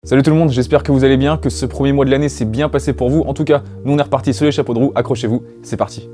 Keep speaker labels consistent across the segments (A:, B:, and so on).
A: Salut tout le monde, j'espère que vous allez bien, que ce premier mois de l'année s'est bien passé pour vous. En tout cas, nous on est reparti sur les chapeaux de roue, accrochez-vous, c'est parti.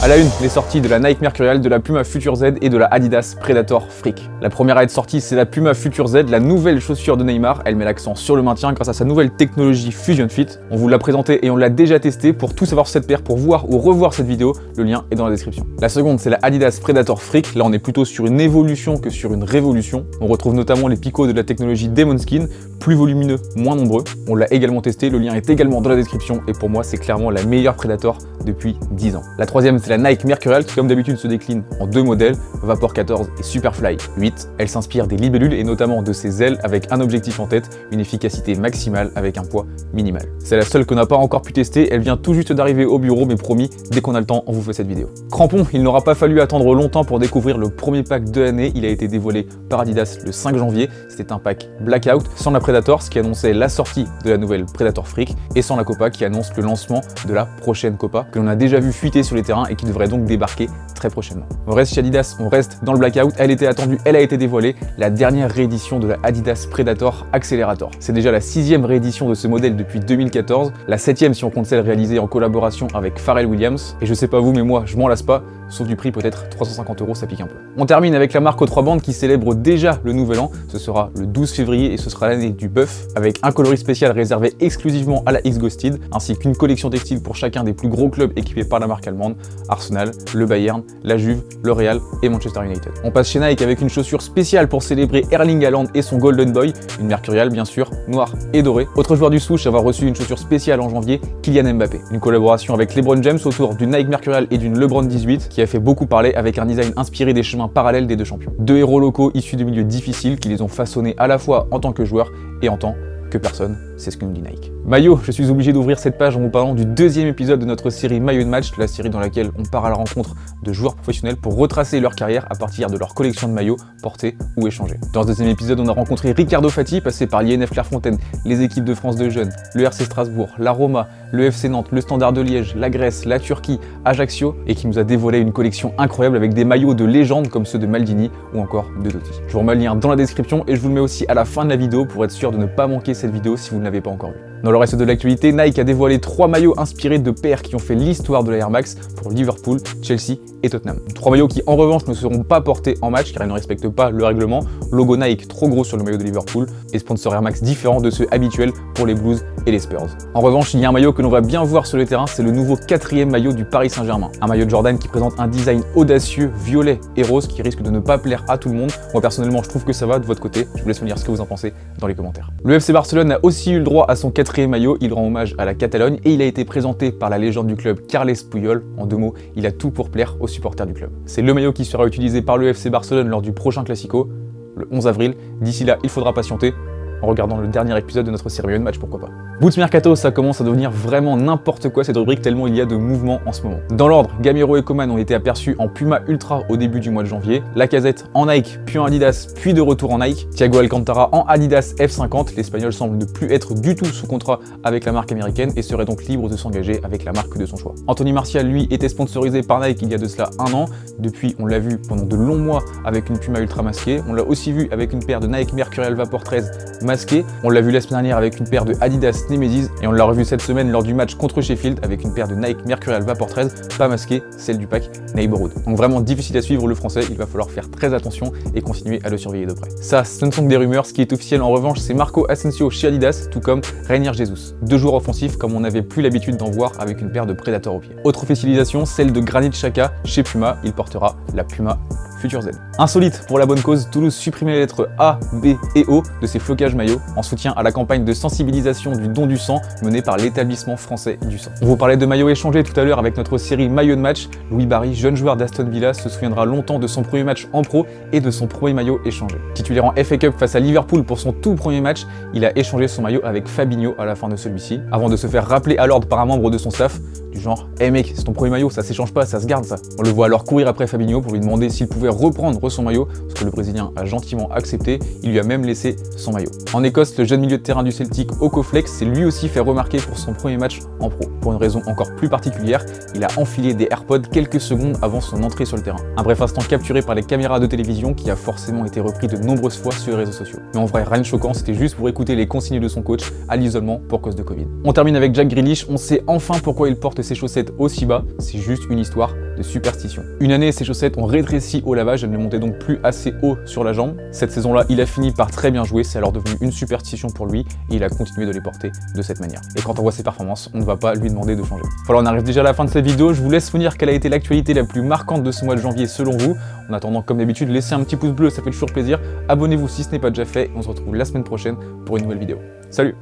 A: À la une, les sorties de la Nike Mercurial, de la Puma Future Z et de la Adidas Predator Freak. La première à être sortie, c'est la Puma Future Z, la nouvelle chaussure de Neymar. Elle met l'accent sur le maintien grâce à sa nouvelle technologie Fusion Fit. On vous l'a présentée et on l'a déjà testée. Pour tout savoir sur cette paire, pour voir ou revoir cette vidéo, le lien est dans la description. La seconde, c'est la Adidas Predator Freak. Là, on est plutôt sur une évolution que sur une révolution. On retrouve notamment les picots de la technologie Demon Skin, plus volumineux, moins nombreux. On l'a également testé, le lien est également dans la description et pour moi, c'est clairement la meilleure Predator depuis 10 ans. La troisième, c'est la Nike Mercurial qui comme d'habitude se décline en deux modèles, Vapor 14 et Superfly 8. Elle s'inspire des libellules et notamment de ses ailes avec un objectif en tête, une efficacité maximale avec un poids minimal. C'est la seule qu'on n'a pas encore pu tester, elle vient tout juste d'arriver au bureau mais promis, dès qu'on a le temps, on vous fait cette vidéo. Crampon, il n'aura pas fallu attendre longtemps pour découvrir le premier pack de l'année, il a été dévoilé par Adidas le 5 janvier, c'était un pack Blackout sans la Predator, ce qui annonçait la sortie de la nouvelle Predator Freak et sans la Copa qui annonce le lancement de la prochaine Copa que l'on a déjà vu fuiter sur les terrains et qui devrait donc débarquer très prochainement. On reste chez Adidas, on reste dans le Blackout, elle était attendue, elle a été dévoilée, la dernière réédition de la Adidas Predator Accelerator. C'est déjà la 6e réédition de ce modèle depuis 2014, la 7e si on compte celle réalisée en collaboration avec Pharrell Williams, et je sais pas vous mais moi je m'en lasse pas, sauf du prix peut-être 350 €, ça pique un peu. On termine avec la marque aux 3 bandes qui célèbre déjà le nouvel an, ce sera le 12 février et ce sera l'année du bœuf, avec un coloris spécial réservé exclusivement à la X-Ghosted, ainsi qu'une collection textile pour chacun des plus gros clubs équipés par la marque allemande, Arsenal, le Bayern, la Juve, le Real et Manchester United. On passe chez Nike avec une chaussure spéciale pour célébrer Erling Haaland et son Golden Boy, une Mercurial bien sûr, noire et dorée. Autre joueur du swoosh à avoir reçu une chaussure spéciale en janvier, Kylian Mbappé. Une collaboration avec LeBron James autour d'une Nike Mercurial et d'une LeBron 18 qui a fait beaucoup parler avec un design inspiré des chemins parallèles des deux champions. Deux héros locaux issus de milieux difficiles qui les ont façonnés à la fois en tant que joueurs et en tant que personne, c'est ce que nous dit Nike. Maillot, je suis obligé d'ouvrir cette page en vous parlant du deuxième épisode de notre série Maillot de match, la série dans laquelle on part à la rencontre de joueurs professionnels pour retracer leur carrière à partir de leur collection de maillots portés ou échangés. Dans ce deuxième épisode, on a rencontré Ricardo Fati, passé par l'INF Clairefontaine, les équipes de France de jeunes, le RC Strasbourg, la Roma, le FC Nantes, le Standard de Liège, la Grèce, la Turquie, Ajaccio, et qui nous a dévoilé une collection incroyable avec des maillots de légende comme ceux de Maldini ou encore de Totti. Je vous remets le lien dans la description et je vous le mets aussi à la fin de la vidéo pour être sûr de ne pas manquer cette vidéo si vous ne l'avez pas encore vue. Dans le reste de l'actualité, Nike a dévoilé 3 maillots inspirés de paires qui ont fait l'histoire de la Air Max pour Liverpool, Chelsea et Tottenham. 3 maillots qui en revanche ne seront pas portés en match car ils ne respectent pas le règlement. Logo Nike trop gros sur le maillot de Liverpool et sponsor Air Max différent de ceux habituels pour les Blues et les Spurs. En revanche, il y a un maillot que l'on va bien voir sur le terrain, c'est le nouveau 4e maillot du Paris Saint-Germain. Un maillot de Jordan qui présente un design audacieux, violet et rose qui risque de ne pas plaire à tout le monde. Moi personnellement, je trouve que ça va de votre côté. Je vous laisse me dire ce que vous en pensez dans les commentaires. Le FC Barcelone a aussi eu le droit à son 4e maillot. Il rend hommage à la Catalogne et il a été présenté par la légende du club Carles Puyol. En 2 mots, il a tout pour plaire aux supporters du club. C'est le maillot qui sera utilisé par le FC Barcelone lors du prochain Classico, le 11 avril. D'ici là, il faudra patienter en regardant le dernier épisode de notre série Maillot de match, pourquoi pas. Boots Mercato, ça commence à devenir vraiment n'importe quoi cette rubrique tellement il y a de mouvements en ce moment. Dans l'ordre, Gamero et Coman ont été aperçus en Puma Ultra au début du mois de janvier, Lacazette en Nike, puis en Adidas, puis de retour en Nike, Thiago Alcantara en Adidas F50, l'Espagnol semble ne plus être du tout sous contrat avec la marque américaine et serait donc libre de s'engager avec la marque de son choix. Anthony Martial, lui, était sponsorisé par Nike il y a de cela 1 an, depuis on l'a vu pendant de longs mois avec une Puma Ultra masquée, on l'a aussi vu avec une paire de Nike Mercurial Vapor 13 masquée, on l'a vu la semaine dernière avec une paire de Adidas Nemesis et on l'a revu cette semaine lors du match contre Sheffield avec une paire de Nike Mercurial Vapor 13 pas masquée, celle du pack Neighborhood. Donc vraiment difficile à suivre le français, il va falloir faire très attention et continuer à le surveiller de près. Ça, ce ne sont que des rumeurs, ce qui est officiel en revanche c'est Marco Asensio chez Adidas, tout comme Reinier Jesus. 2 joueurs offensifs comme on n'avait plus l'habitude d'en voir avec une paire de Predator au pied. Autre officialisation, celle de Granit Xhaka chez Puma, il portera la Puma Future Z. Insolite pour la bonne cause, Toulouse supprime les lettres A, B et O de ses flocages maillots en soutien à la campagne de sensibilisation du don du sang menée par l'établissement français du sang. On vous parlait de maillots échangés tout à l'heure avec notre série Maillot de match. Louis Barry, jeune joueur d'Aston Villa, se souviendra longtemps de son premier match en pro et de son premier maillot échangé. Titulaire en FA Cup face à Liverpool pour son tout premier match, il a échangé son maillot avec Fabinho à la fin de celui-ci, avant de se faire rappeler à l'ordre par un membre de son staff. du genre « Eh mec, c'est ton premier maillot, ça s'échange pas, ça se garde ça ». On le voit alors courir après Fabinho pour lui demander s'il pouvait reprendre son maillot, ce que le Brésilien a gentiment accepté, il lui a même laissé son maillot. En Écosse, le jeune milieu de terrain du Celtic, Okoflex, s'est lui aussi fait remarquer pour son premier match en pro. Pour une raison encore plus particulière, il a enfilé des AirPods quelques secondes avant son entrée sur le terrain. Un bref instant capturé par les caméras de télévision qui a forcément été repris de nombreuses fois sur les réseaux sociaux. Mais en vrai, rien de choquant, c'était juste pour écouter les consignes de son coach à l'isolement pour cause de Covid. On termine avec Jack Grealish, on sait enfin pourquoi il porte ses chaussettes aussi bas, c'est juste une histoire de superstition. Une année, ses chaussettes ont rétréci au lavage, elles ne montaient donc plus assez haut sur la jambe. Cette saison-là, il a fini par très bien jouer, c'est alors devenu une superstition pour lui et il a continué de les porter de cette manière. Et quand on voit ses performances, on ne va pas lui demander de changer. Voilà, on arrive déjà à la fin de cette vidéo, je vous laisse vous dire quelle a été l'actualité la plus marquante de ce mois de janvier selon vous. En attendant, comme d'habitude, laissez un petit pouce bleu, ça fait toujours plaisir. Abonnez-vous si ce n'est pas déjà fait, on se retrouve la semaine prochaine pour une nouvelle vidéo. Salut!